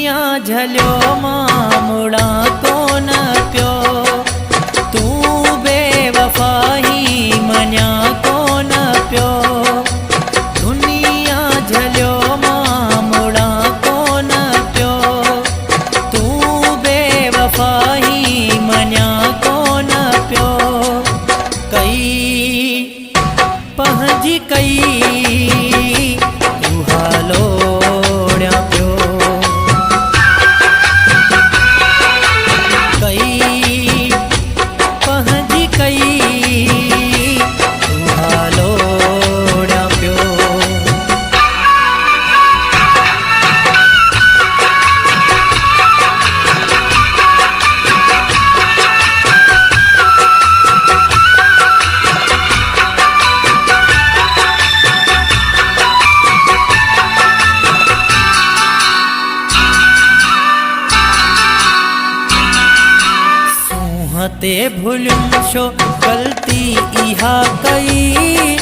दुनिया झलियो मां मुड़ा कोन पियो, तू बेवफाही मञा कोन पियो। दुनिया झलियो मां मुड़ा कोन पियो, तू बेवफाही मञा कोन पियो। कई पंहिंजी कई तू हालोड़िया पियो, कई पंहिंजी कई तू हालोड़िया पियो। ते भुलियुम छो गलती इहा कई,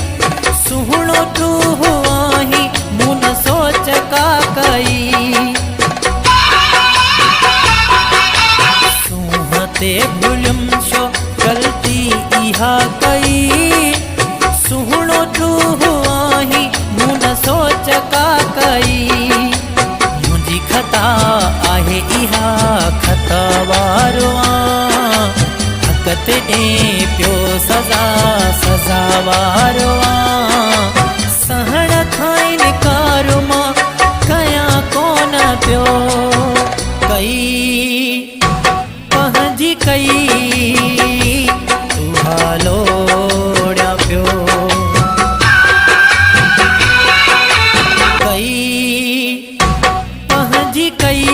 सुहिणो तू हुआही मूं न सोच का कई। सूंह ते भुलियुम छो गलती इहा कई, सुहिणो तू हुआही मूं न सोच का कई। मुंहिंजी खता आहे इहा खता वारो कते पियो सज़ा सज़ा वारो सहण खां इनकार मां कयां कोन पियो। कई पंहिंजी कई तू हालोड़िया पियो, कई पंहिंजी कई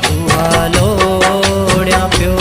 तू हालोड़िया पियो।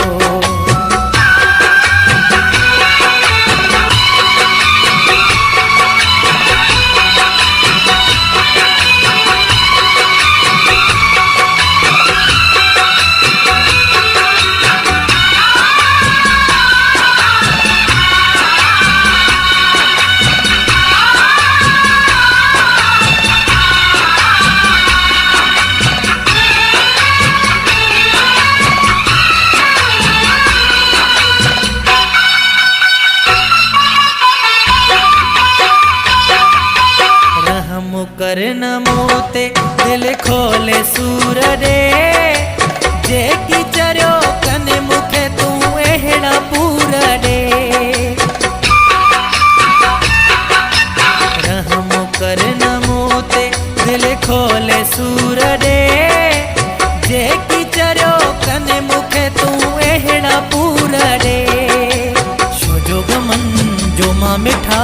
कर न मोते दिल खोले सूर रे, जेकी चरियो कने मुखे तू अहिड़ा पूर रे। रहम कर न मोते दिल खोले सूर रे, जेकी चरियो कने मुखे तू अहिड़ा पूर रे। छो जो गमन जो मां मिठा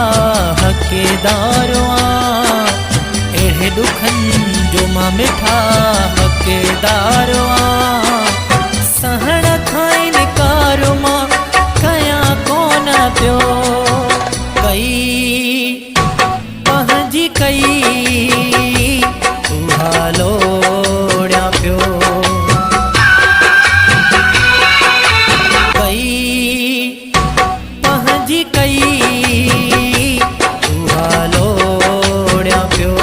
हक़दार अहिड़े दुखनि जो मां मिठा हक़दार सहण खां इनकार मां कयां कोन पियो। कई पंहिंजी कई तू हालोड़िया पियो, कई पंहिंजी कई तू हालोड़िया पियो।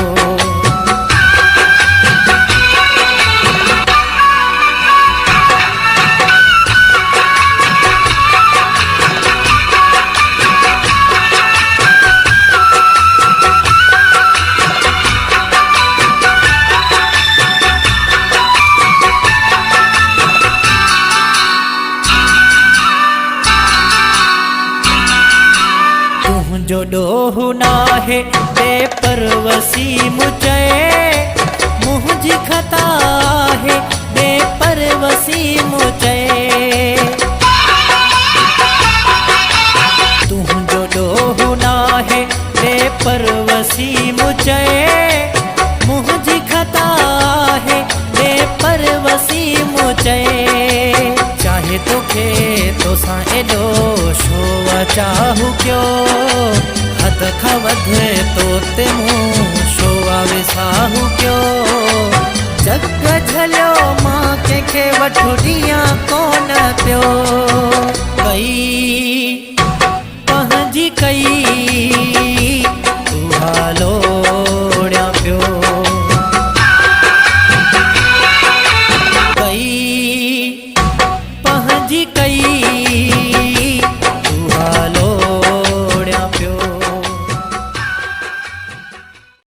जो डोह नाहे बेपरवसी मुझे, मुंहिंजी खता है बेपरवसी मुझे। तुंहिंजो डोह नाहे बेपरवसी मुझे, मुंहिंजी खता है बेपरवसी मुझे। चाहे तोखे तोसां एॾो छो चाहूं क्यों, हद खां वधे तो ते मूं